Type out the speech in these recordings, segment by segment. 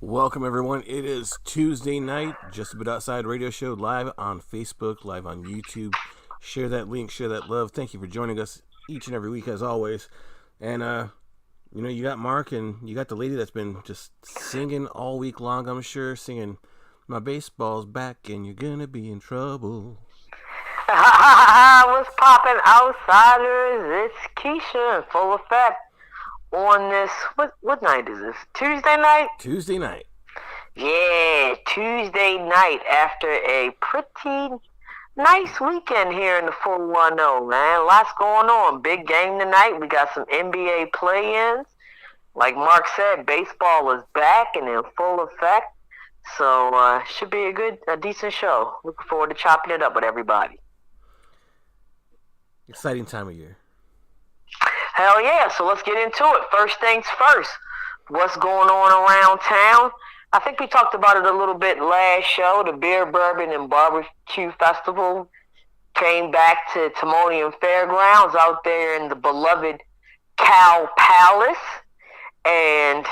Welcome, everyone. It is Tuesday night, Just a Bit Outside radio show, live on Facebook, live on YouTube. Share that link, share that love. Thank you for joining us each and every week, as always. And, you got Mark and you got the lady that's been just singing all week long, I'm sure, singing, "My baseball's back and you're gonna be in trouble." What's poppin', outsiders? It's Keisha in full effect on this. What night is this? Tuesday night? Tuesday night. Yeah, Tuesday night after a pretty nice weekend here in the 410, man. Lots going on. Big game tonight. We got some NBA play-ins. Like Mark said, baseball is back and in full effect. So should be a decent show. Looking forward to chopping it up with everybody. Exciting time of year. Hell yeah, so let's get into it. First things first, what's going on around town? I think we talked about it a little bit last show. The Beer, Bourbon, and Barbecue Festival came back to Timonium Fairgrounds out there in the beloved Cow Palace. And,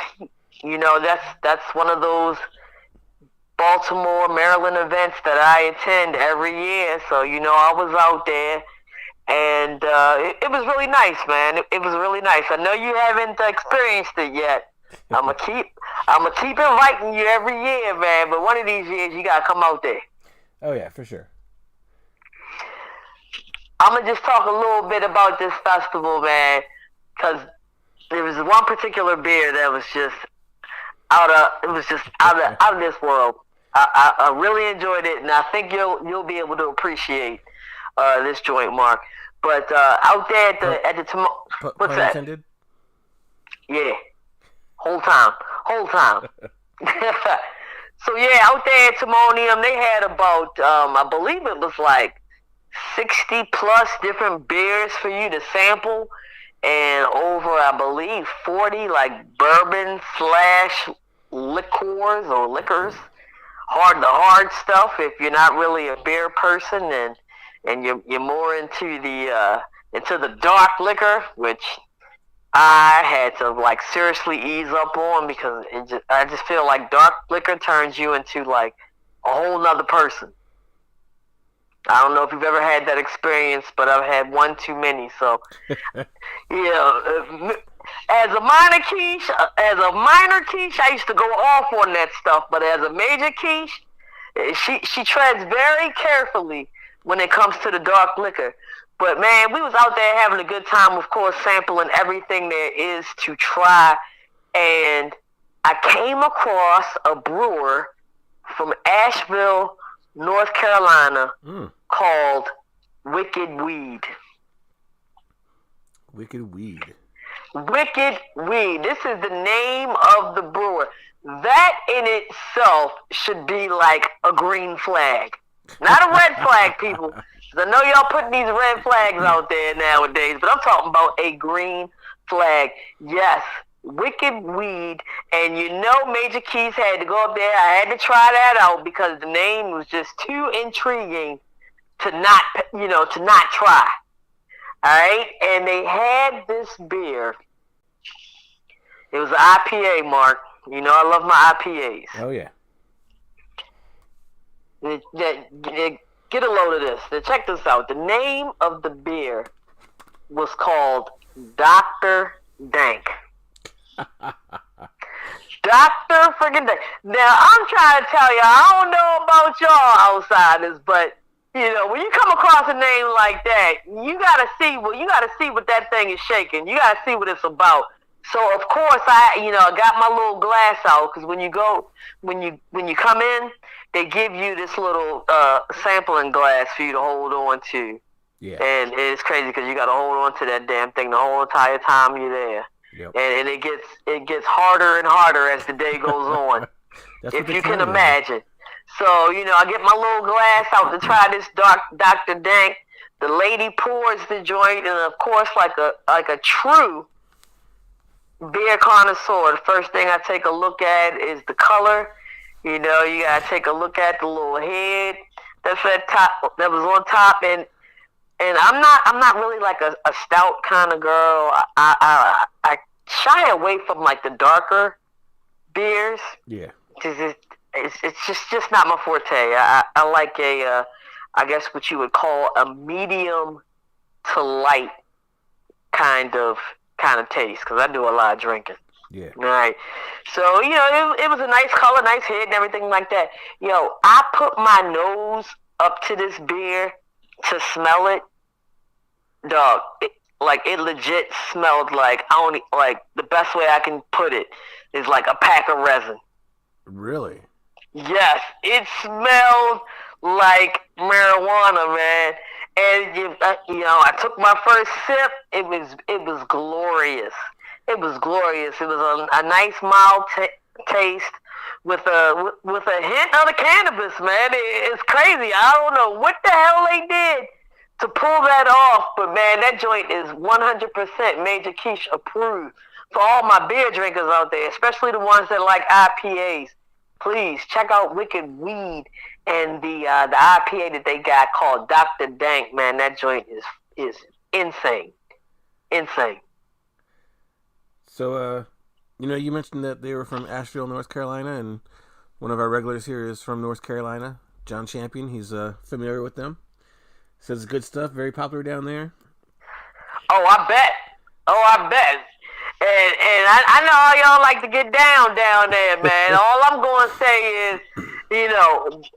that's one of those Baltimore, Maryland events that I attend every year. So, I was out there. And it was really nice, man. It was really nice. I know you haven't experienced it yet. I'm gonna keep inviting you every year, man. But one of these years, you gotta come out there. Oh yeah, for sure. I'm gonna just talk a little bit about this festival, man, because there was one particular beer that was just out of this world. I really enjoyed it, and I think you'll be able to appreciate this joint, Mark. But out there at the what's that? Intended? Yeah, whole time. So yeah, out there at Timonium, they had about I believe it was like 60 plus different beers for you to sample, and over I believe 40 like bourbon / liquors, the hard stuff. If you're not really a beer person and you're more into the dark liquor, which I had to like seriously ease up on, because I just feel like dark liquor turns you into like a whole nother person. I don't know if you've ever had that experience, but I've had one too many. So, as a minor quiche, I used to go off on that stuff. But as a major quiche, she treads very carefully when it comes to the dark liquor. But man, we was out there having a good time, of course, sampling everything there is to try. And I came across a brewer from Asheville, North Carolina, called Wicked Weed. Wicked Weed. Wicked Weed. This is the name of the brewer. That in itself should be like a green flag. Not a red flag, people. I know y'all putting these red flags out there nowadays, but I'm talking about a green flag. Yes, Wicked Weed. And Major Keys had to go up there. I had to try that out because the name was just too intriguing to not try. All right? And they had this beer. It was an IPA, Mark. I love my IPAs. Oh yeah. Get a load of this. Now check this out. The name of the beer was called Dr. Dank. Dr. friggin' Dank. Now, I'm trying to tell you, I don't know about y'all outsiders, but, when you come across a name like that, you gotta see what that thing is shaking. You gotta see what it's about. So, of course, I got my little glass out, because when you come in, they give you this little sampling glass for you to hold on to. Yeah. And it's crazy because you got to hold on to that damn thing the whole entire time you're there. Yep. And it gets harder and harder as the day goes on. If you can imagine. So, I get my little glass out to try this Dr. Dank. The lady pours the joint, and of course, like a true beer connoisseur, the first thing I take a look at is the color. You gotta take a look at the little head that was on top, and I'm not really like a stout kind of girl. I shy away from like the darker beers. Yeah. It's just not my forte. I like I guess what you would call a medium to light kind of taste, because I do a lot of drinking. Yeah. All right. So, it was a nice color, nice head, and everything like that. I put my nose up to this beer to smell it. Dog, it legit smelled like, the best way I can put it is like a pack of resin. Really? Yes, it smelled like marijuana, man. And I took my first sip. It was glorious. It was glorious. It was a nice mild taste with a hint of the cannabis, man. It's crazy. I don't know what the hell they did to pull that off, but man, that joint is 100% Major Quiche approved. For all my beer drinkers out there, especially the ones that like IPAs, please check out Wicked Weed and the IPA that they got called Dr. Dank. Man, that joint is insane, insane. So, you mentioned that they were from Asheville, North Carolina, and one of our regulars here is from North Carolina, John Champion. He's familiar with them. Says good stuff, very popular down there. Oh, I bet. And I know how y'all like to get down there, man. All I'm going to say is,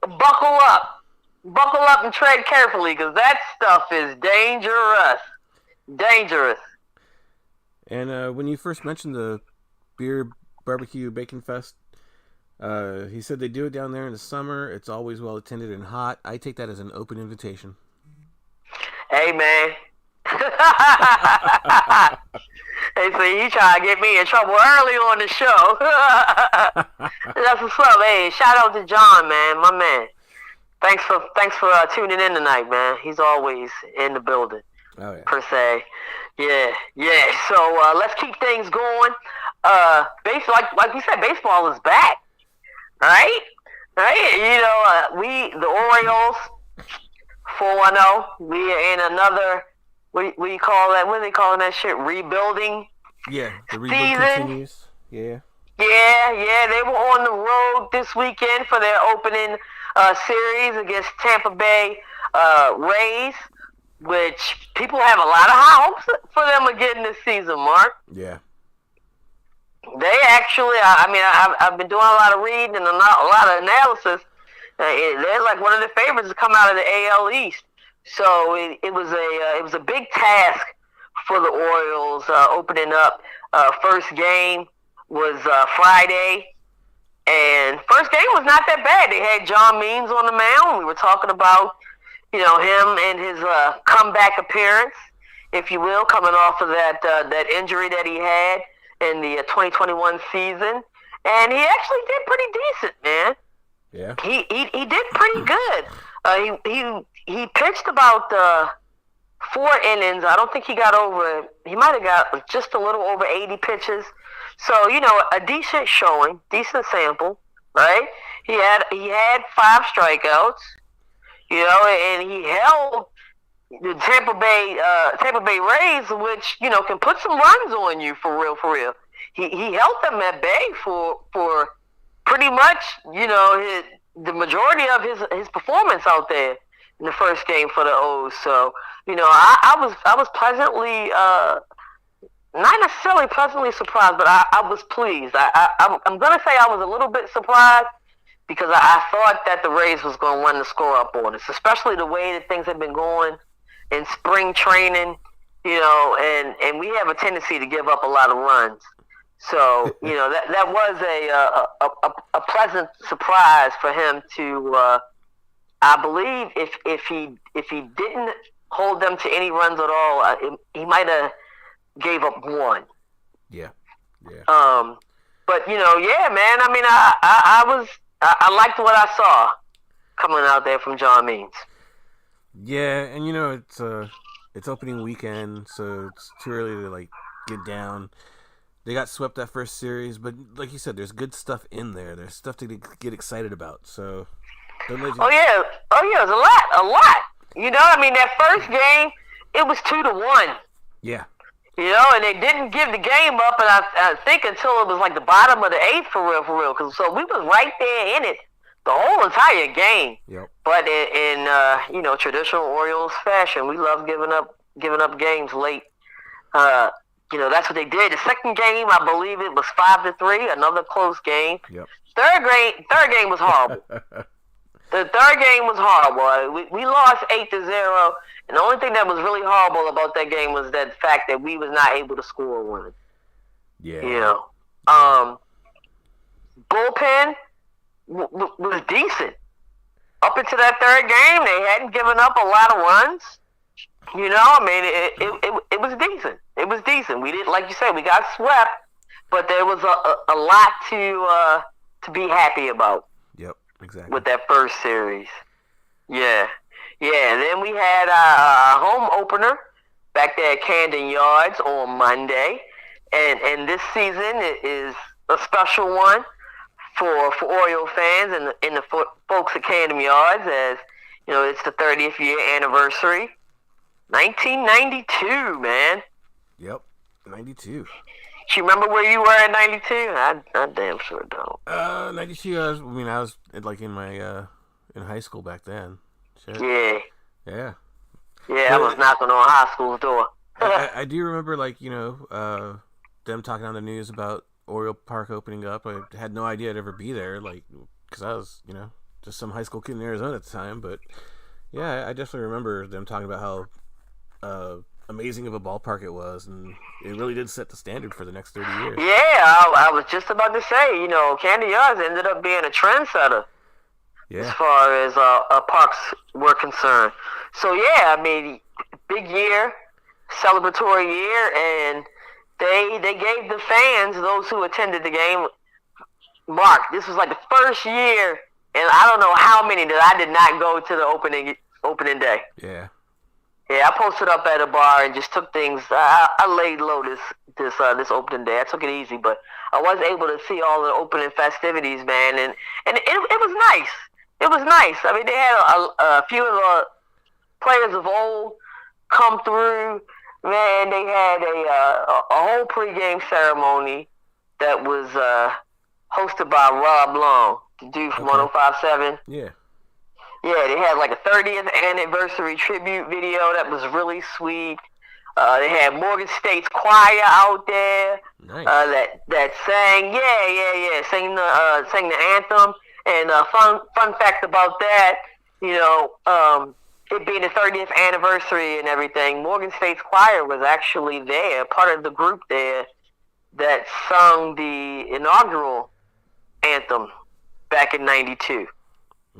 buckle up. Buckle up and tread carefully, because that stuff is dangerous. Dangerous. And when you first mentioned the beer barbecue bacon fest, he said they do it down there in the summer. It's always well attended and hot. I take that as an open invitation. Hey, man. Hey, see, he trying to get me in trouble early on the show. That's what's up. Hey, shout out to John, man, my man. Thanks for tuning in tonight, man. He's always in the building. Oh, yeah. Per se. Yeah. So let's keep things going. Like we said, baseball is back. Right? We the Orioles 4-0. We are in another. What do you call that? What are they calling that shit? Rebuilding. Yeah, the rebuild continues. Yeah. Yeah. They were on the road this weekend for their opening series against Tampa Bay Rays, which people have a lot of high hopes for them again this season, Mark. Yeah. They actually, I've been doing a lot of reading and a lot of analysis. They're like one of the favorites to come out of the AL East. So it was a big task for the Orioles opening up. First game was Friday, and first game was not that bad. They had John Means on the mound. We were talking about him and his comeback appearance, if you will, coming off of that injury that he had in the 2021 season, and he actually did pretty decent, man. Yeah. He did pretty good. He pitched about 4 innings. I don't think he got over. He might have got just a little over 80 pitches. So a decent showing, decent sample, right? He had 5 strikeouts, and he held the Tampa Bay Rays, which can put some runs on you for real. He held them at bay for pretty much the majority of his performance out there in the first game for the O's. So I was pleasantly not necessarily pleasantly surprised, but I was pleased. I'm gonna say I was a little bit surprised because I thought that the Rays was gonna run the score up on us, especially the way that things have been going in spring training. And we have a tendency to give up a lot of runs. So that was a pleasant surprise for him to. I believe if he didn't hold them to any runs at all, he might have gave up 1. Yeah. But yeah, man. I liked what I saw coming out there from John Means. Yeah, and it's opening weekend, so it's too early to get down. They got swept that first series, but like you said, there's good stuff in there. There's stuff to get excited about. So, Oh yeah, there's a lot. That first game, it was 2-1. Yeah. And they didn't give the game up, and I think until it was like the bottom of the eighth for real. Cause so we was right there in it the whole entire game. Yep. But in traditional Orioles fashion, we love giving up games late. That's what they did. The second game, I believe it was 5-3, another close game. Yep. Third game was horrible. The third game was horrible. We lost 8-0, and the only thing that was really horrible about that game was that fact that we was not able to score one. Yeah. Bullpen was decent. Up into that third game, they hadn't given up a lot of runs. It was decent. It was decent. We didn't, like you said, we got swept, but there was a lot to be happy about. Yep, exactly. With that first series. Yeah. And then we had our home opener back there at Camden Yards on Monday. And this season is a special one for Oriole fans and the folks at Camden Yards, as it's the 30th year anniversary. 1992, man. Yep, 92. Do you remember where you were in 92? I damn sure don't. 92, I was like in my, in high school back then. Shit. Yeah. I was knocking on high school's door. I do remember, them talking on the news about Oriole Park opening up. I had no idea I'd ever be there, because I was, just some high school kid in Arizona at the time. But, yeah, I definitely remember them talking about how amazing of a ballpark it was, and it really did set the standard for the next 30 years. Yeah, I was just about to say, Camden Yards ended up being a trendsetter as far as parks were concerned. So, big year, celebratory year, and they gave the fans, those who attended the game, Mark, this was like the first year, and I don't know how many that I did not go to the opening day. Yeah. Yeah, I posted up at a bar and just took things. I laid low this opening day. I took it easy, but I was able to see all the opening festivities, man, and it was nice. It was nice. I mean, they had a few of the players of old come through. Man, they had a whole pregame ceremony that was hosted by Rob Long, the dude from 105.7. Yeah. Yeah, they had like a 30th anniversary tribute video that was really sweet. They had Morgan State's choir out there. Nice. That sang, sang the anthem. And fun fact about that, it being the 30th anniversary and everything, Morgan State's choir was actually there, part of the group there that sung the inaugural anthem back in '92.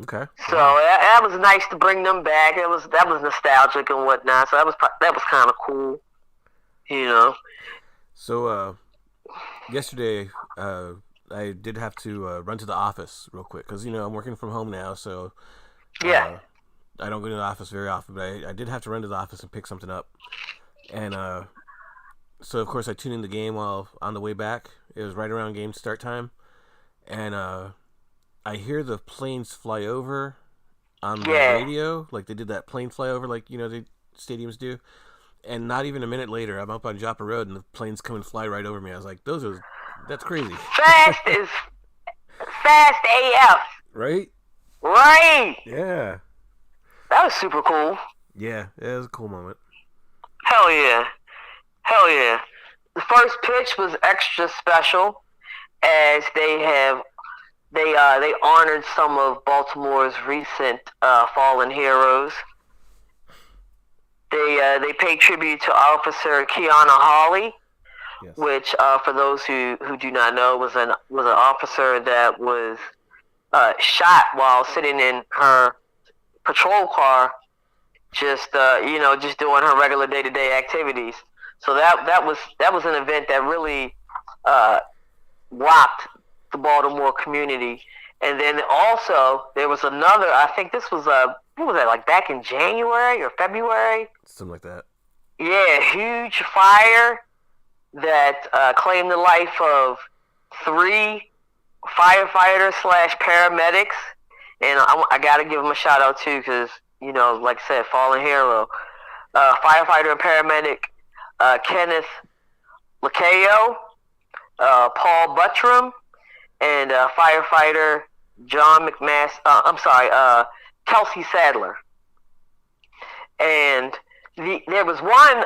Okay. So that was nice to bring them back. That was nostalgic and whatnot. So that was kind of cool, So yesterday, I did have to run to the office real quick because I'm working from home now, so I don't go to the office very often. But I did have to run to the office and pick something up, and so of course I tuned in the game while on the way back. It was right around game start time, and I hear the planes fly over on the radio, like they did that plane flyover, like the stadiums do. And not even a minute later, I'm up on Jabo Road, and the planes come and fly right over me. I was like, that's crazy. Fast AF. Right? Right. Yeah. That was super cool. Yeah, it was a cool moment. Hell yeah. The first pitch was extra special, as they honored some of Baltimore's recent fallen heroes. They paid tribute to Officer Kiana Hawley, which for those who do not know was an officer that was shot while sitting in her patrol car, just doing her regular day-to-day activities. So that was an event that really rocked the Baltimore community. And then also there was another, I think this was what was that, like back in January or February? Something like that. Yeah, huge fire that claimed the life of 3 firefighters / paramedics. And I got to give them a shout out too, because, like I said, fallen hero. Firefighter and paramedic Kenneth Lacayo, Paul Buttram, and firefighter John Kelsey Sadler. And there was one,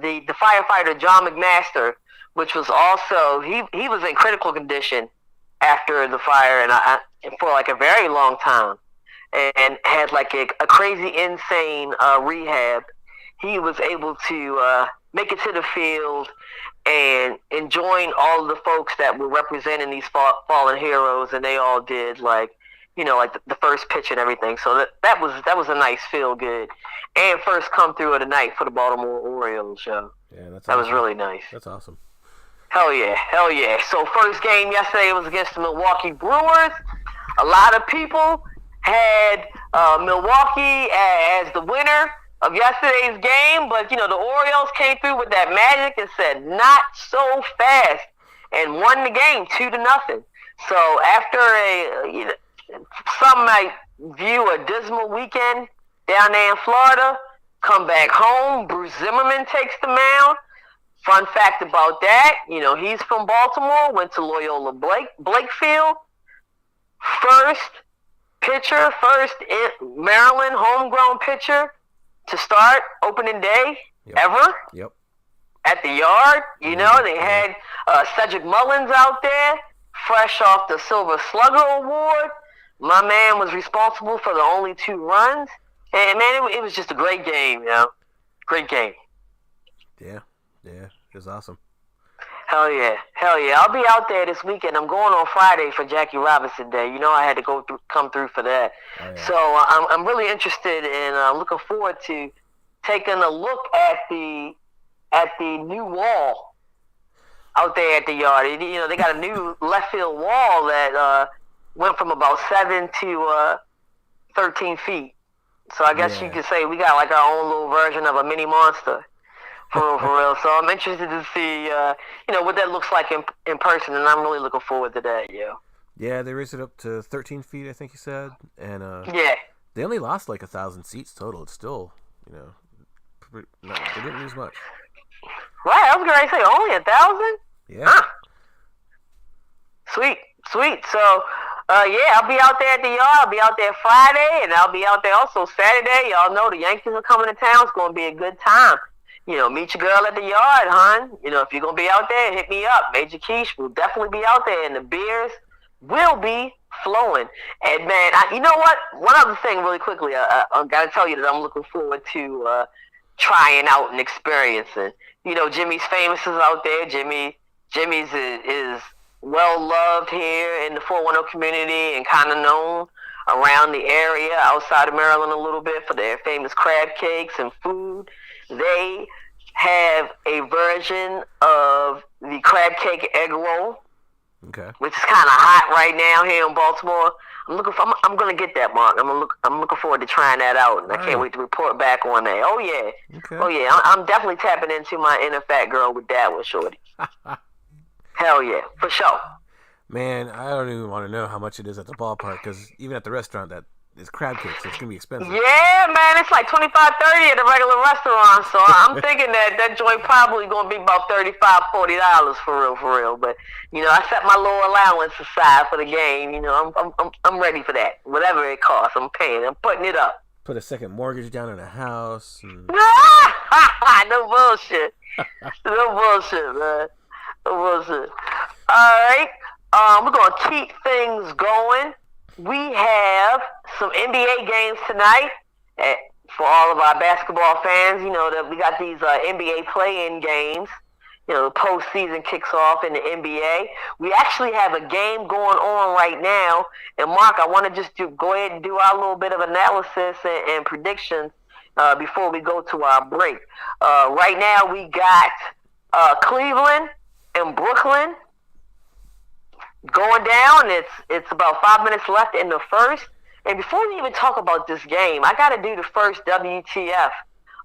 the firefighter John McMaster, which was also he was in critical condition after the fire, and for like a very long time, and had like a crazy, insane rehab. He was able to make it to the field and join all of the folks that were representing these fallen heroes, and they all did like the first pitch and everything. So that was a nice feel good and first come through of the night for the Baltimore Orioles show. Yeah, that was really nice. That's awesome. Hell yeah. So first game yesterday was against the Milwaukee Brewers. A lot of people had Milwaukee as the winner of yesterday's game, but the Orioles came through with that magic and said, not so fast, and won the game 2-0. So after some might view a dismal weekend down there in Florida, come back home, Bruce Zimmerman takes the mound. Fun fact about that, he's from Baltimore, went to Loyola Blakefield. First Maryland homegrown pitcher to start opening day ever. Yep. At the Yard. They had Cedric Mullins out there, fresh off the Silver Slugger Award. My man was responsible for the only 2 runs. And, man, it was just a great game, Great game. Yeah, it was awesome. Hell yeah. I'll be out there this weekend. I'm going on Friday for Jackie Robinson Day. I had to come through for that. Oh, yeah. So I'm really interested and looking forward to taking a look at the new wall out there at the Yard. They got a new left field wall that went from about 7 to 13 feet. So I guess you could say we got like our own little version of a mini monster. For real. So I'm interested to see, what that looks like in person, and I'm really looking forward to that, Yeah, they raised it up to 13 feet, I think you said, and they only lost like 1,000 seats total. It's still, they didn't lose much. Right, I was going to say only 1,000. Yeah. Huh. Sweet. So, I'll be out there at the Yard. I'll be out there Friday, and I'll be out there also Saturday. Y'all know the Yankees are coming to town. It's going to be a good time. Meet your girl at the Yard, hon. If you're going to be out there, hit me up. Major Keish will definitely be out there, and the beers will be flowing. And, man, you know what? One other thing really quickly. I got to tell you that I'm looking forward to trying out and experiencing. Jimmy's Famous is out there. Jimmy's is well-loved here in the 410 community and kind of known around the area outside of Maryland a little bit for their famous crab cakes and food. They have a version of the crab cake egg roll, which is kind of hot right now here in Baltimore. I'm gonna get that, Mark. I'm looking forward to trying that out, and I can't wait to report back on that. Oh yeah, oh yeah. I'm definitely tapping into my inner fat girl with that one, shorty. Hell yeah, for sure. Man, I don't even want to know how much it is at the ballpark, because even at the restaurant, that is crab cakes, so it's going to be expensive. Yeah, man, it's like $25-$30 at a regular restaurant, so I'm thinking that joint probably going to be about $35-$40 for real. But, I set my little allowance aside for the game. I'm ready for that. Whatever it costs, I'm paying. I'm putting it up. Put a second mortgage down on a house. And... No bullshit. No bullshit, man. No bullshit. All right. We're going to keep things going. We have some NBA games tonight for all of our basketball fans. That we got these NBA play-in games. The postseason kicks off in the NBA. We actually have a game going on right now. And, Mark, I want to just go ahead and do our little bit of analysis and predictions before we go to our break. Right now we got Cleveland and Brooklyn going down. It's about 5 minutes left in the first. And before we even talk about this game, I got to do the first WTF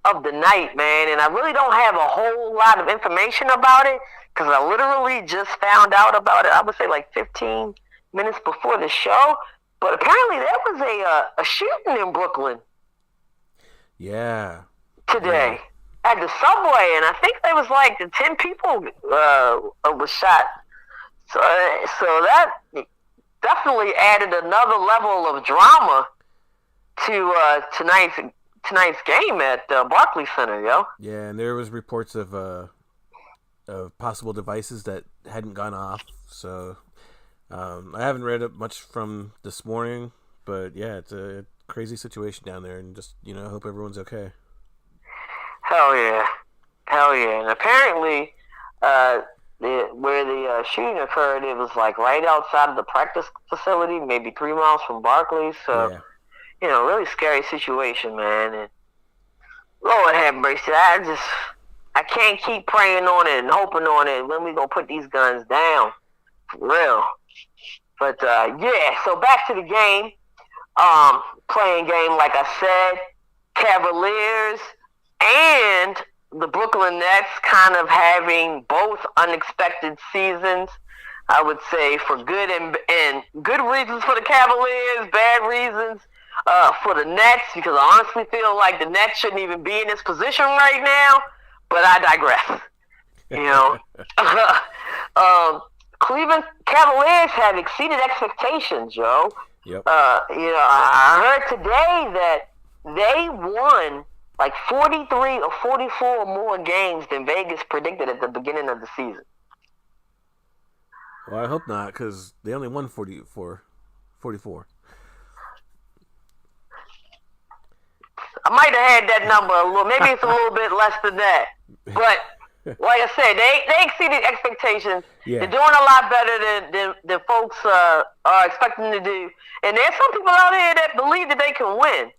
of the night, man. And I really don't have a whole lot of information about it because I literally just found out about it, I would say like 15 minutes before the show. But apparently there was a shooting in Brooklyn. Yeah. Today. at the subway, and I think there was like the 10 people was shot. So that definitely added another level of drama to tonight's game at Barclays Center, yo. Yeah, and there was reports of possible devices that hadn't gone off. So I haven't read up much from this morning, but yeah, it's a crazy situation down there, and just I hope everyone's okay. Hell yeah, hell yeah. And apparently, uh, where the shooting occurred, it was like right outside of the practice facility, maybe 3 miles from Barclays. So Yeah, really scary situation, man. And Lord have mercy. I can't keep praying on it and hoping on it. When we gonna put these guns down, for real. But yeah, so back to the game. Playing game, like I said, Cavaliers and the Brooklyn Nets kind of having both unexpected seasons. I would say for good and good reasons for the Cavaliers, bad reasons for the Nets, because I honestly feel like the Nets shouldn't even be in this position right now. But I digress. You know, Cleveland Cavaliers have exceeded expectations, Joe. yep. I heard today that they won like 43 or 44 more games than Vegas predicted at the beginning of the season. Well, I hope not, because they only won 44. I might have had that number a little, maybe it's a little bit less than that. But like I said, they exceeded expectations. Yeah. They're doing a lot better than folks are expecting to do. And there's some people out here that believe that they can win.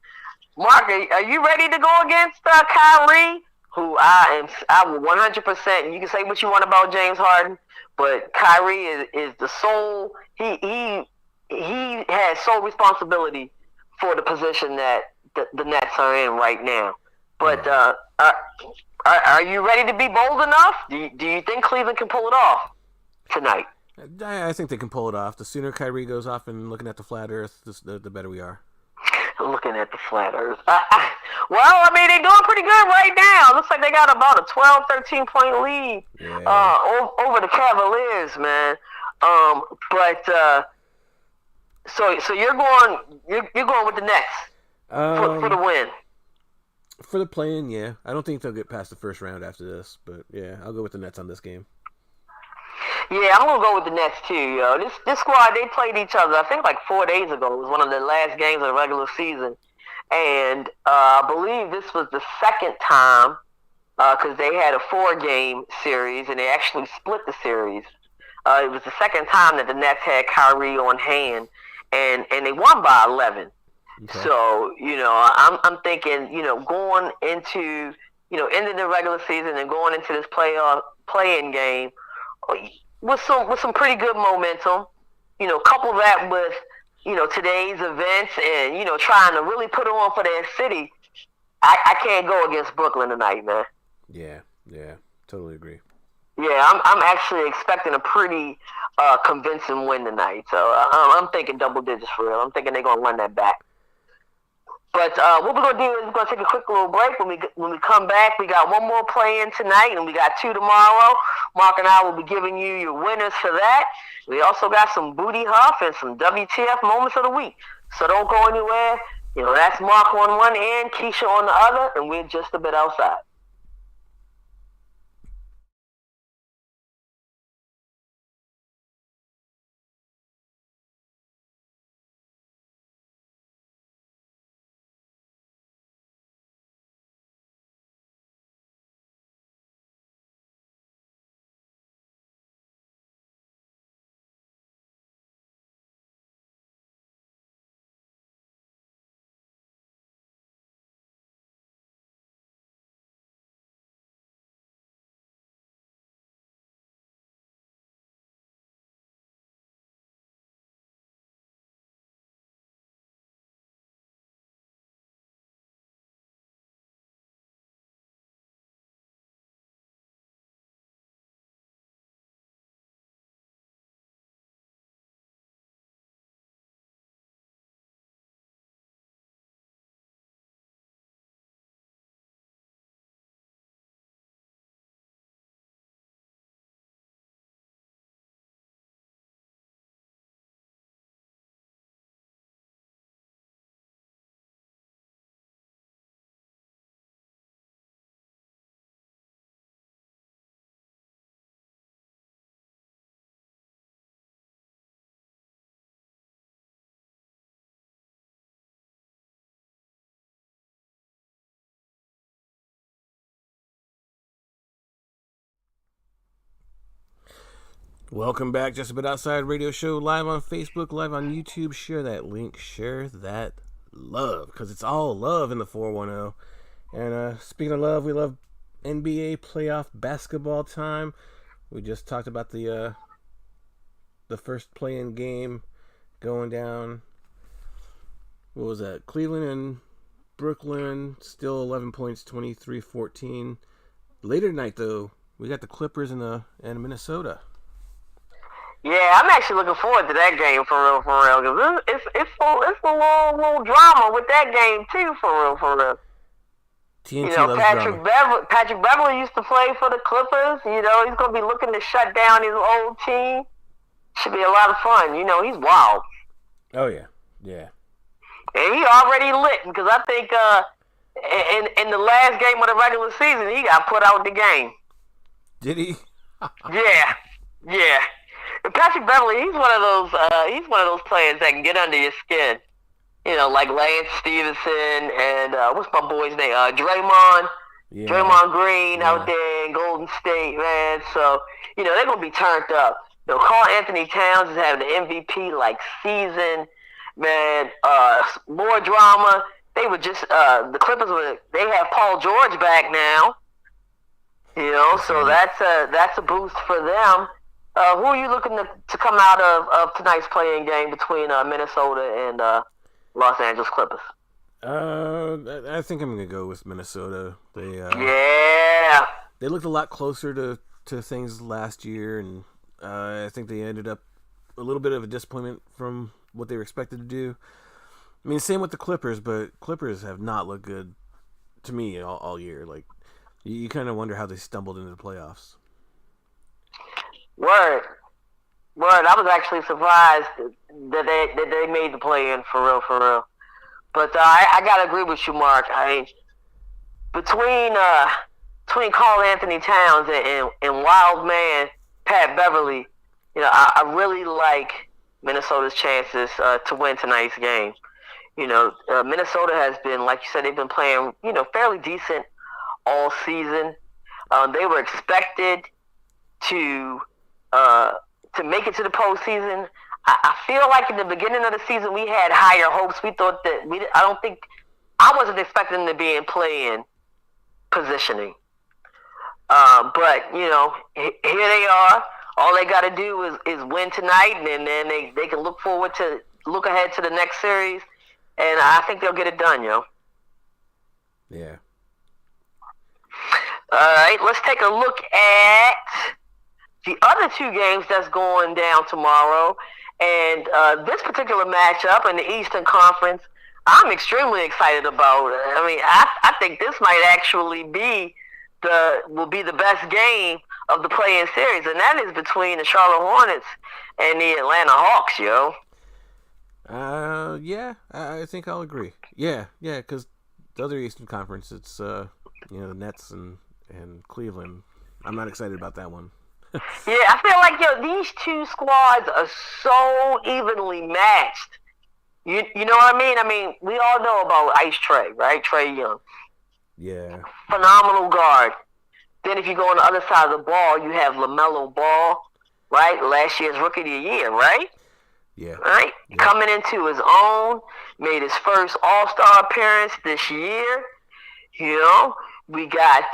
Mark, are you ready to go against Kyrie? Who I will 100%. You can say what you want about James Harden, but Kyrie is the sole. He has sole responsibility for the position that the Nets are in right now. But are you ready to be bold enough? Do you think Cleveland can pull it off tonight? I think they can pull it off. The sooner Kyrie goes off and looking at the flat Earth, the better we are. Looking at the flat Earth. Well, I mean, they're doing pretty good right now. Looks like they got about a 12, 13-point lead over the Cavaliers, man. So you're going with the Nets for the win. For the play-in, yeah. I don't think they'll get past the first round after this, but yeah, I'll go with the Nets on this game. Yeah, I'm gonna go with the Nets too, yo. This squad, they played each other, I think like 4 days ago. It was one of the last games of the regular season, and I believe this was the second time because they had a 4-game series and they actually split the series. It was the second time that the Nets had Kyrie on hand, and they won by 11. Okay. So I'm thinking going into ending the regular season and going into this play-in game with some pretty good momentum. Couple that with today's events and trying to really put on for their city. I can't go against Brooklyn tonight, man. Yeah, totally agree. Yeah, I'm actually expecting a pretty convincing win tonight. So I'm thinking double digits for real. I'm thinking they're gonna run that back. But what we're gonna do is we're gonna take a quick little break. When we come back, we got one more play-in tonight, and we got 2 tomorrow. Mark and I will be giving you your winners for that. We also got some booty huff and some WTF moments of the week. So don't go anywhere. That's Mark on one end, Keisha on the other, and we're just a bit outside. Welcome back, Just a Bit Outside Radio Show, live on Facebook, live on YouTube. Share that link, share that love, because it's all love in the 410. And speaking of love, we love NBA playoff basketball time. We just talked about the first play-in game going down. What was that? Cleveland and Brooklyn, still 11 points, 23-14. Later tonight, though, we got the Clippers and Minnesota. Yeah, I'm actually looking forward to that game for real, because it's a little drama with that game too, for real. TNT loves drama. Patrick Beverly used to play for the Clippers. You know, he's going to be looking to shut down his old team. Should be a lot of fun. You know, he's wild. Oh, yeah. Yeah. And he already lit, because I think in the last game of the regular season, he got put out the game. Did he? Yeah. And Patrick Beverly, he's one of those players that can get under your skin. You know, like Lance Stevenson and what's my boy's name? Draymond. Yeah. Draymond Green out there in Golden State, man. So, you know, they're gonna be turned up. You know, Karl Anthony Towns is having the MVP like season, man. More drama. They were just the Clippers they have Paul George back now. You know, so that's a boost for them. Who are you looking to come out of tonight's playing game between Minnesota and Los Angeles Clippers? I think I'm gonna go with Minnesota. They looked a lot closer to things last year, and I think they ended up a little bit of a disappointment from what they were expected to do. I mean, same with the Clippers, but Clippers have not looked good to me all year. Like, you kind of wonder how they stumbled into the playoffs. Word. I was actually surprised that they made the play-in for real. But I gotta agree with you, Mark. I mean, between Karl Anthony Towns and wild man Pat Beverly, you know, I really like Minnesota's chances to win tonight's game. You know, Minnesota has been, like you said, they've been playing, you know, fairly decent all season. They were expected to make it to the postseason. I feel like in the beginning of the season we had higher hopes. We thought that I wasn't expecting them to be in play-in positioning. But you know, here they are. All they got to do is win tonight, and then they can look ahead to the next series, and I think they'll get it done, yo. Yeah. All right, let's take a look at the other two games that's going down tomorrow. And this particular matchup in the Eastern Conference, I'm extremely excited about. I mean, I think this might actually be the best game of the play-in series, and that is between the Charlotte Hornets and the Atlanta Hawks, yo. Yeah, I think I'll agree. Yeah, because the other Eastern Conference, it's the Nets and Cleveland. I'm not excited about that one. Yeah, I feel like these two squads are so evenly matched. You know what I mean? I mean, we all know about Ice Trae, right? Trae Young. Yeah. Phenomenal guard. Then if you go on the other side of the ball, you have LaMelo Ball, right? Last year's Rookie of the Year, right? Yeah. Right? Yeah. Coming into his own, made his first All-Star appearance this year. You know, we got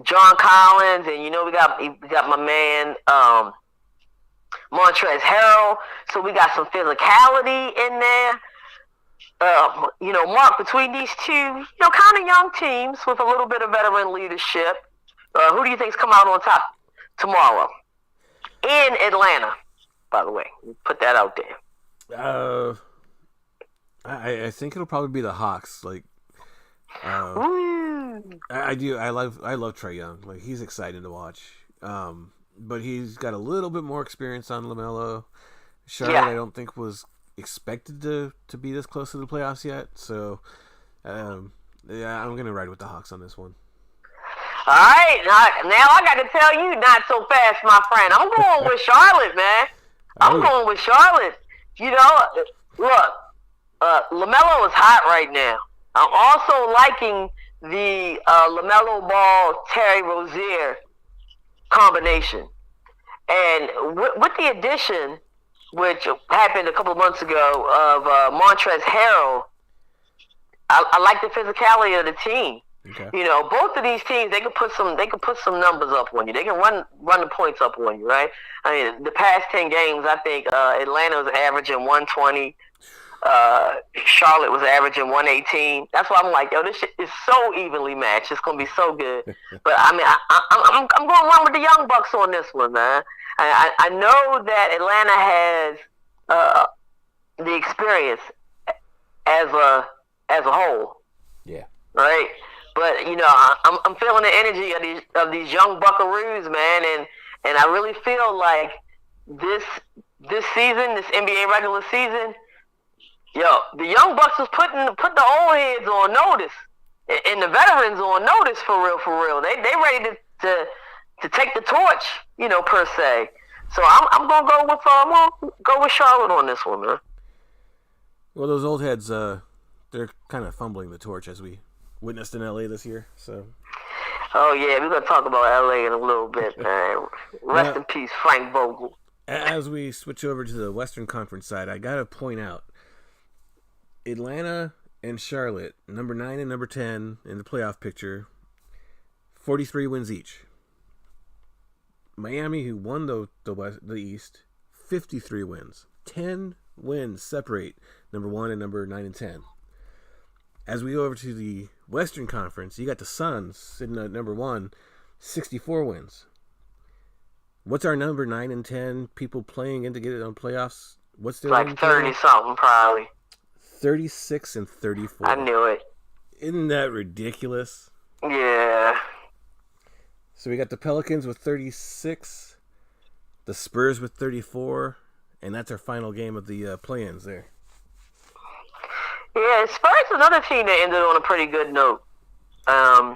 John Collins, and we got my man Montrezl Harrell. So we got some physicality in there. Mark, between these two, kind of young teams with a little bit of veteran leadership, who do you think's come out on top tomorrow in Atlanta? By the way, put that out there. I think it'll probably be the Hawks. Like, I do. I love Trae Young. Like, he's exciting to watch. But he's got a little bit more experience on LaMelo. Charlotte, I don't think was expected to be this close to the playoffs yet. So, I'm gonna ride with the Hawks on this one. All right, now I got to tell you, not so fast, my friend. I'm going with Charlotte, man. I'm going with Charlotte. Look, LaMelo is hot right now. I'm also liking the LaMelo Ball Terry Rozier combination. And with the addition, which happened a couple of months ago, of Montrezl Harrell, I like the physicality of the team. Okay. You know, both of these teams, they can put some numbers up on you. They can run the points up on you, right? I mean, the past 10 games, I think Atlanta was averaging 120. Charlotte was averaging 118. That's why I'm like, yo, this shit is so evenly matched. It's gonna be so good. But I mean, I'm going along with the Young Bucks on this one, man. I know that Atlanta has the experience as a whole. Yeah. Right. But you know, I'm feeling the energy of these young Buckaroos, man, and I really feel like this season, this NBA regular season, yo, the young Bucks was put the old heads on notice, and the veterans on notice for real. They ready to take the torch, you know, per se. So I'm gonna go with Charlotte on this one, man. Well, those old heads, they're kind of fumbling the torch as we witnessed in LA this year. So. Oh yeah, we're gonna talk about LA in a little bit, man. Rest in peace, Frank Vogel. As we switch over to the Western Conference side, I gotta point out Atlanta and Charlotte, number 9 and number 10 in the playoff picture, 43 wins each. Miami, who won the East, 53 wins. 10 wins separate number 1 and number 9 and 10. As we go over to the Western Conference, you got the Suns sitting at number 1, 64 wins. What's our number 9 and 10 people playing in to get it on playoffs? What's their like 30 something probably. 36 and 34. I knew it. Isn't that ridiculous? Yeah. So we got the Pelicans with 36, the Spurs with 34, and that's our final game of the play-ins there. Yeah, Spurs another team that ended on a pretty good note. The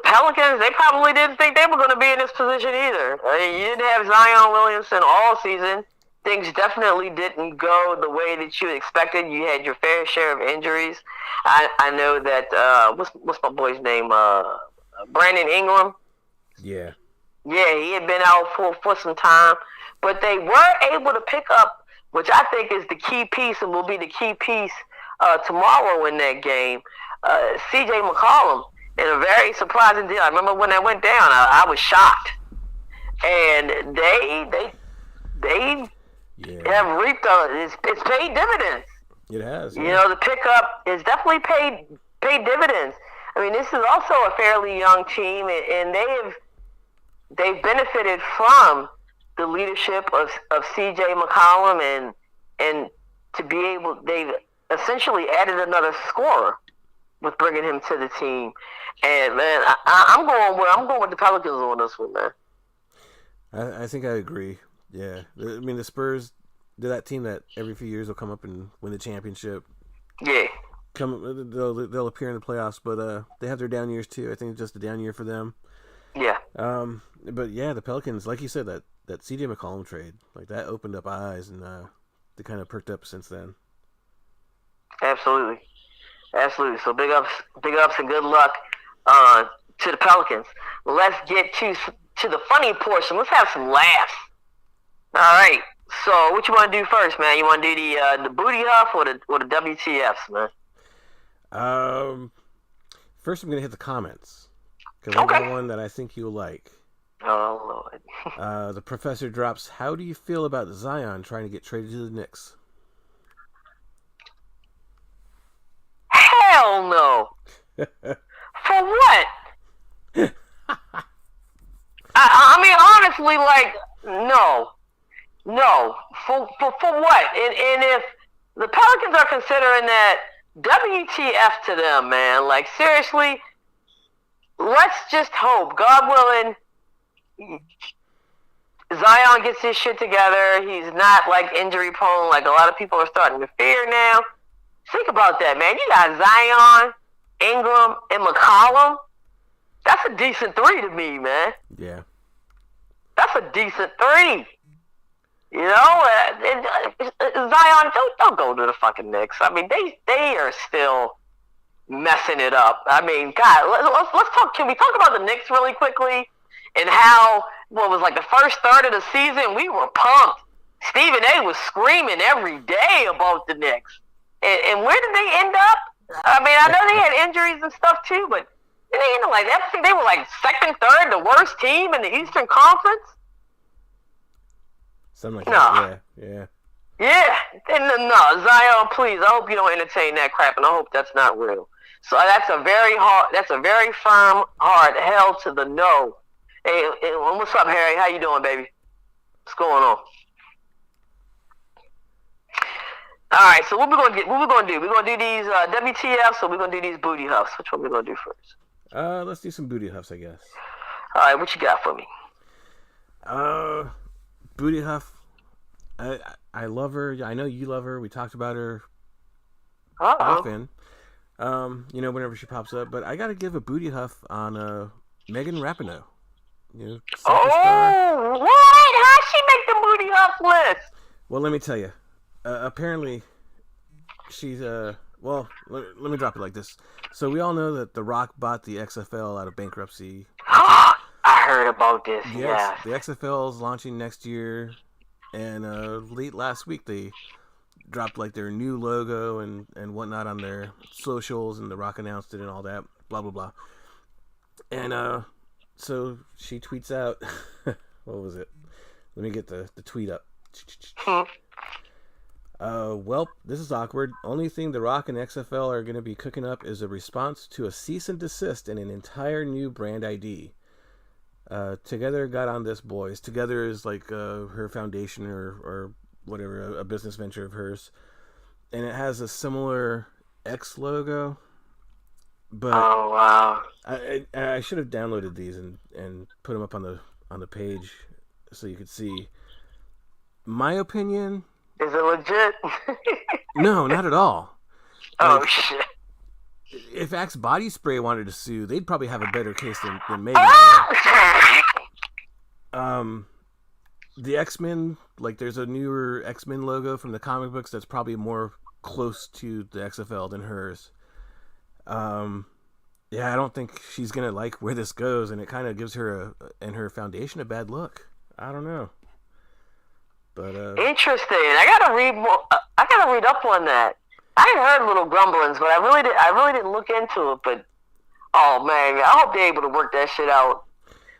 Pelicans, they probably didn't think they were going to be in this position either. I mean, you didn't have Zion Williamson all season. Things definitely didn't go the way that you expected. You had your fair share of injuries. I know that what's my boy's name? Brandon Ingram. Yeah. Yeah, he had been out for some time, but they were able to pick up, which I think is the key piece and will be the key piece tomorrow in that game. C.J. McCollum in a very surprising deal. I remember when that went down, I was shocked, and they have reaped it's paid dividends. It has. Yeah. You know, the pickup is definitely paid dividends. I mean, this is also a fairly young team, and they've benefited from the leadership of C.J. McCollum, and to be able, they've essentially added another scorer with bringing him to the team. And man, I'm going with the Pelicans on this one, man. I think I agree. Yeah, I mean the Spurs, they're that team that every few years will come up and win the championship. Yeah. They'll appear in the playoffs, but they have their down years too. I think it's just a down year for them. Yeah. But yeah, the Pelicans, like you said, that C.J. McCollum trade, like that opened up eyes, and they kind of perked up since then. Absolutely. So big ups, and good luck to the Pelicans. Let's get to the funny portion. Let's have some laughs. All right. So what you want to do first, man? You want to do the booty huff or the WTFs, man? First I'm gonna hit the comments because I got one that I think you'll like. Oh Lord. The professor drops, how do you feel about Zion trying to get traded to the Knicks? Hell no. For what? I mean, honestly, like, no. For what? And if the Pelicans are considering that, WTF to them, man. Like, seriously, let's just hope, God willing, Zion gets his shit together. He's not, like, injury prone like a lot of people are starting to fear now. Think about that, man. You got Zion, Ingram, and McCollum. That's a decent 3 to me, man. Yeah. That's a decent 3. You know, Zion, don't go to the fucking Knicks. I mean, they are still messing it up. I mean, God, let's talk. Can we talk about the Knicks really quickly and how what was like the first third of the season we were pumped. Stephen A. was screaming every day about the Knicks, and where did they end up? I mean, I know they had injuries and stuff too, but they ended like that. They were like second, third, the worst team in the Eastern Conference. Something like that. Yeah. Yeah, no, Zion, please. I hope you don't entertain that crap, and I hope that's not real. So that's a very firm, hard hell to the no. Hey, what's up, Harry? How you doing, baby? What's going on? All right, so what we gonna do? We're gonna do these WTFs, or we're gonna do these booty huffs. Which one we gonna do first? Let's do some booty huffs, I guess. All right, what you got for me? Booty huff. I love her. I know you love her. We talked about her often. Whenever she pops up. But I got to give a booty huff on Megan Rapinoe. Oh, what? How'd she make the booty huff list? Well, let me tell you. Apparently, she's well, let me drop it like this. So we all know that The Rock bought the XFL out of bankruptcy. I heard about this. Yes. The XFL is launching next year. And late last week, they dropped like their new logo and whatnot on their socials, and The Rock announced it and all that, blah blah blah. And so she tweets out, what was it? Let me get the tweet up. Well, this is awkward. Only thing The Rock and XFL are going to be cooking up is a response to a cease and desist and an entire new brand ID. Together got on this, boys. Together is like her foundation or whatever, a business venture of hers, and it has a similar X logo. But oh wow! I should have downloaded these and put them up on the page so you could see. My opinion. Is it legit? No, not at all. Oh shit! If Axe Body Spray wanted to sue, they'd probably have a better case than Megan. The X-Men, like there's a newer X-Men logo from the comic books that's probably more close to the XFL than hers. Yeah, I don't think she's gonna like where this goes, and it kind of gives her and her foundation a bad look. I don't know, but interesting. I gotta read more. I gotta read up on that. I had heard little grumblings, but I really didn't look into it. But oh man, I hope they're able to work that shit out.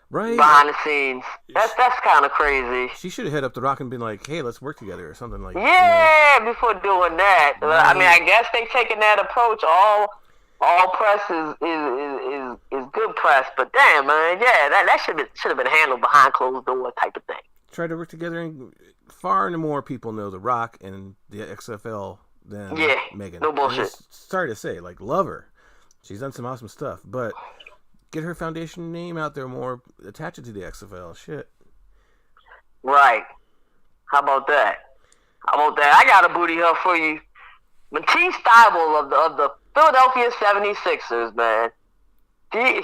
Right behind the scenes. That's kind of crazy. She should have hit up The Rock and been like, "Hey, let's work together" or something like. Yeah, before doing that. Right. I mean, I guess they taking that approach. All press is good press, but damn man, yeah, that should have been handled behind closed door type of thing. Try to work together, and far more people know The Rock and the XFL than Megan. No bullshit. Sorry to say, like, love her. She's done some awesome stuff, but get her foundation name out there more, attach it to the XFL. Shit. Right. How about that? I got a booty huff for you. Matisse Thybulle of the Philadelphia 76ers, man. I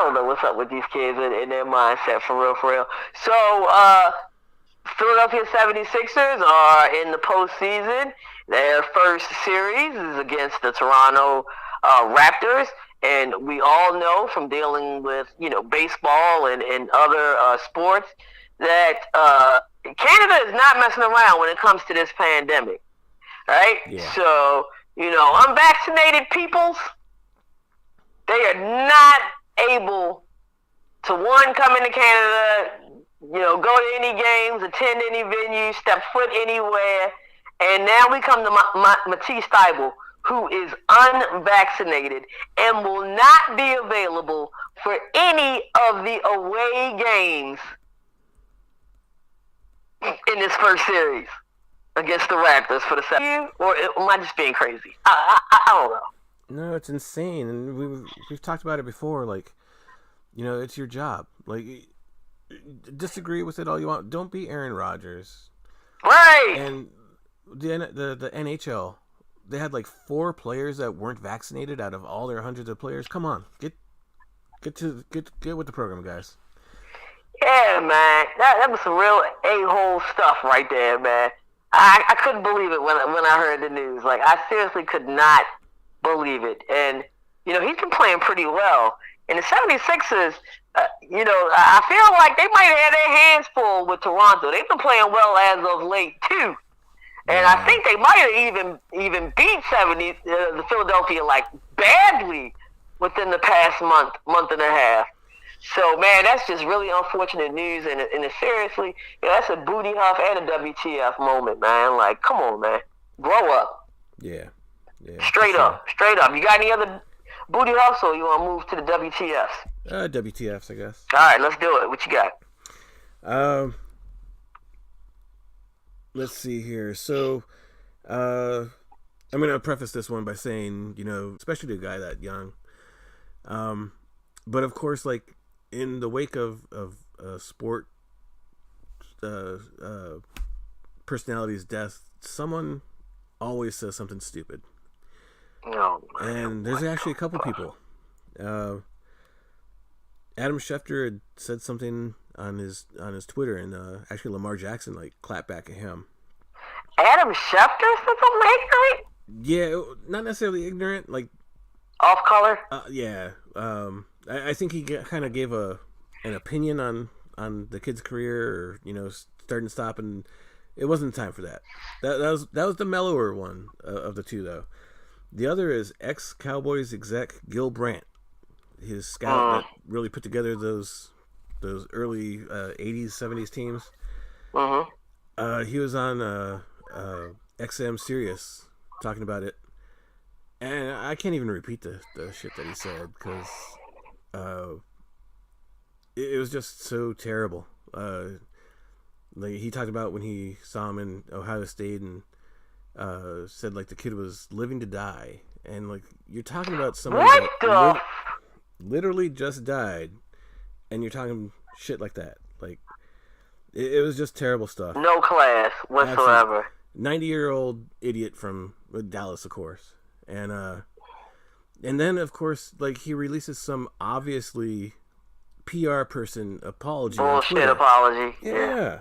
don't know what's up with these kids and their mindset, for real. So, Philadelphia 76ers are in the postseason. Their first series is against the Toronto Raptors. And we all know from dealing with, baseball and other sports that Canada is not messing around when it comes to this pandemic, right? Yeah. So, unvaccinated peoples, they are not able to, one, come into Canada, go to any games, attend any venue, step foot anywhere. And now we come to Matisse Thybulle, who is unvaccinated and will not be available for any of the away games in this first series against the Raptors for the second. Or am I just being crazy? I don't know. No, it's insane, and we've talked about it before. Like, it's your job. Like, disagree with it all you want. Don't be Aaron Rodgers. Right. And the NHL. They had like 4 players that weren't vaccinated out of all their hundreds of players. Come on, get with the program, guys. Yeah, man, that was some real a-hole stuff right there, man. I couldn't believe it when I heard the news. Like, I seriously could not believe it. And, he's been playing pretty well. And the 76ers, I feel like they might have had their hands full with Toronto. They've been playing well as of late, too. And I think they might have even beat the Philadelphia, badly within the past month and a half. So, man, that's just really unfortunate news. And seriously, that's a booty huff and a WTF moment, man. Like, come on, man. Grow up. Yeah. Straight up. You got any other booty huffs, or you want to move to the WTFs? WTFs, I guess. All right, let's do it. What you got? Let's see here. So, I'm going to preface this one by saying, especially to a guy that young, but of course, like, in the wake of sport personality's death, someone always says something stupid. No. And there's actually a couple people. Adam Schefter had said something on his Twitter, and actually Lamar Jackson clapped back at him. Adam Schefter said something ignorant? Yeah, not necessarily ignorant, off color. Yeah. I think he kind of gave an opinion on the kid's career, or start and stop, and it wasn't time for that. That was the mellower one of the two, though. The other is ex-Cowboys exec Gil Brandt, his scout that really put together those early 80s, 70s teams. He was on XM Sirius talking about it, and I can't even repeat the shit that he said, because it was just so terrible. He talked about when he saw him in Ohio State, and said the kid was living to die, and you're talking about someone that literally just died, and you're talking shit like that. It was just terrible stuff. No class whatsoever. 90-year-old idiot from Dallas, of course, and then of course he releases some obviously PR person apology. Bullshit apology. Yeah.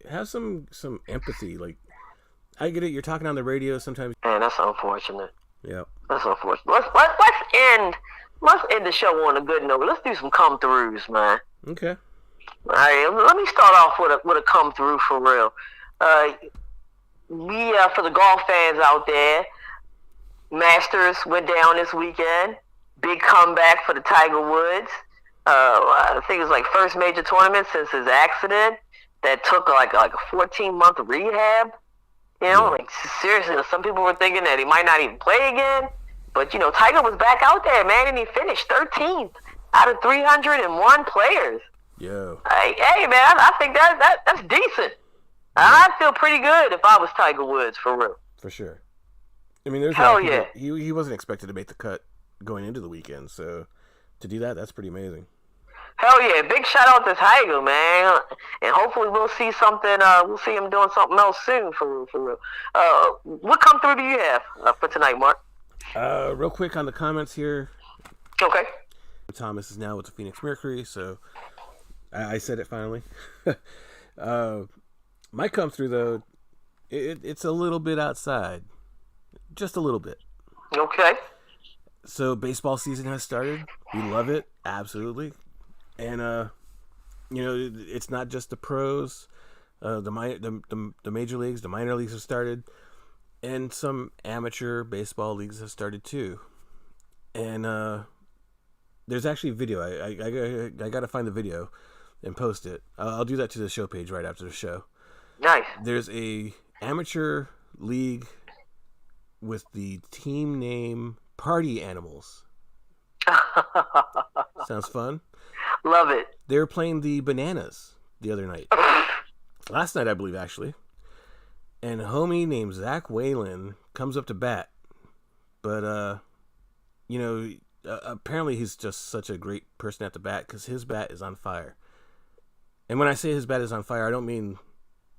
Have some empathy. I get it. You're talking on the radio sometimes. Man, that's unfortunate. Yeah. That's unfortunate. Let's end the show on a good note. Let's do some come throughs, man. Okay. All right. Let me start off with a come through for real. For the golf fans out there, Masters went down this weekend. Big comeback for the Tiger Woods. I think it was first major tournament since his accident that took a 14-month rehab. Seriously, some people were thinking that he might not even play again. But, Tiger was back out there, man, and he finished 13th out of 301 players. Yeah. Hey, man, I think that's decent. Yeah. I'd feel pretty good if I was Tiger Woods, for real. For sure. I mean, there's Hell yeah. He wasn't expected to make the cut going into the weekend, so to do that's pretty amazing. Hell yeah! Big shout out to Tiger, man, and hopefully we'll see something. We'll see him doing something else soon, for real. What come through do you have for tonight, Mark? Real quick on the comments here. Okay. Thomas is now with the Phoenix Mercury, so I said it finally. My come through though, it's a little bit outside, just a little bit. Okay. So baseball season has started. We love it, absolutely. And it's not just the pros, the major leagues, the minor leagues have started, and some amateur baseball leagues have started too. And there's actually video. I got to find the video and post it. I'll do that to the show page right after the show. Nice. There's a amateur league with the team name Party Animals. Sounds fun. Love it. They were playing the Bananas the other night. Last night, I believe, actually. And a homie named Zach Whalen comes up to bat. But, apparently he's just such a great person at the bat because his bat is on fire. And when I say his bat is on fire, I don't mean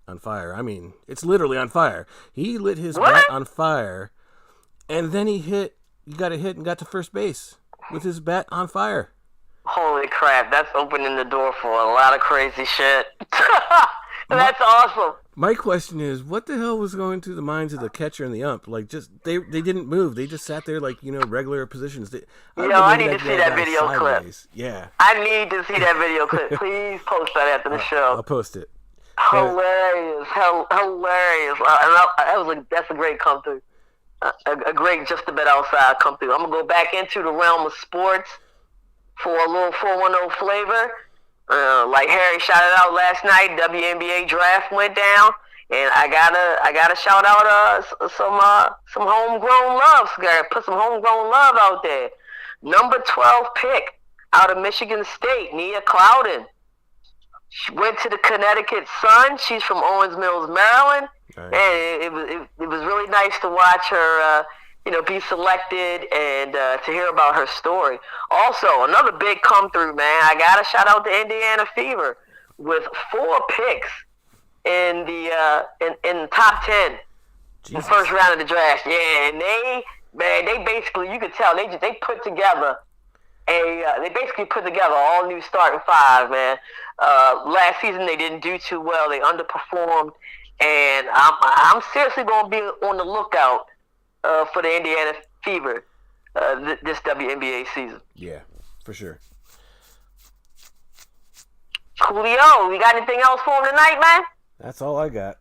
on fire. I mean, it's literally on fire. He lit his bat on fire, and then he got a hit and got to first base with his bat on fire. Holy crap, that's opening the door for a lot of crazy shit. That's awesome. My question is, what the hell was going through the minds of the catcher and the ump? Like, just they didn't move. They just sat there like regular positions. I need to see that video sideways. clip. Yeah, I need to see that video clip. Please post that after the show. I'll post it. Hilarious, hilarious. That's a great come through. A great just a bit outside come through. I'm gonna go back into the realm of sports for a little 410 flavor. Like Harry shouted out last night, WNBA draft went down, and I gotta shout out some homegrown love. Gotta put some homegrown love out there. Number 12 pick out of Michigan State, Nia Clouden. She went to the Connecticut Sun. She's from Owens Mills, Maryland, and it was really nice to watch her. Be selected and to hear about her story. Also, another big come through, man. I gotta shout out the Indiana Fever with 4 picks in the top 10 in the first round of the draft. Yeah, and they basically, you could tell they put together they basically put together all new starting 5, man. Last season they didn't do too well. They underperformed, and I'm seriously gonna be on the lookout for the Indiana Fever this WNBA season. Yeah, for sure. Coolio, we got anything else for him tonight, man? That's all I got.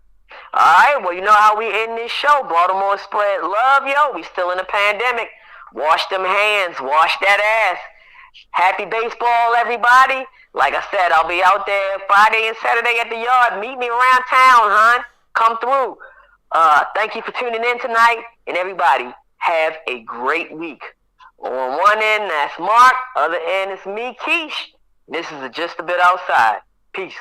All right, well, you know how we end this show. Baltimore spread love, yo. We still in a pandemic. Wash them hands. Wash that ass. Happy baseball, everybody. Like I said, I'll be out there Friday and Saturday at the yard. Meet me around town, hon. Come through. Thank you for tuning in tonight, and everybody have a great week. On one end, that's Mark. Other end is me, Keish. This is Just a Bit Outside. Peace.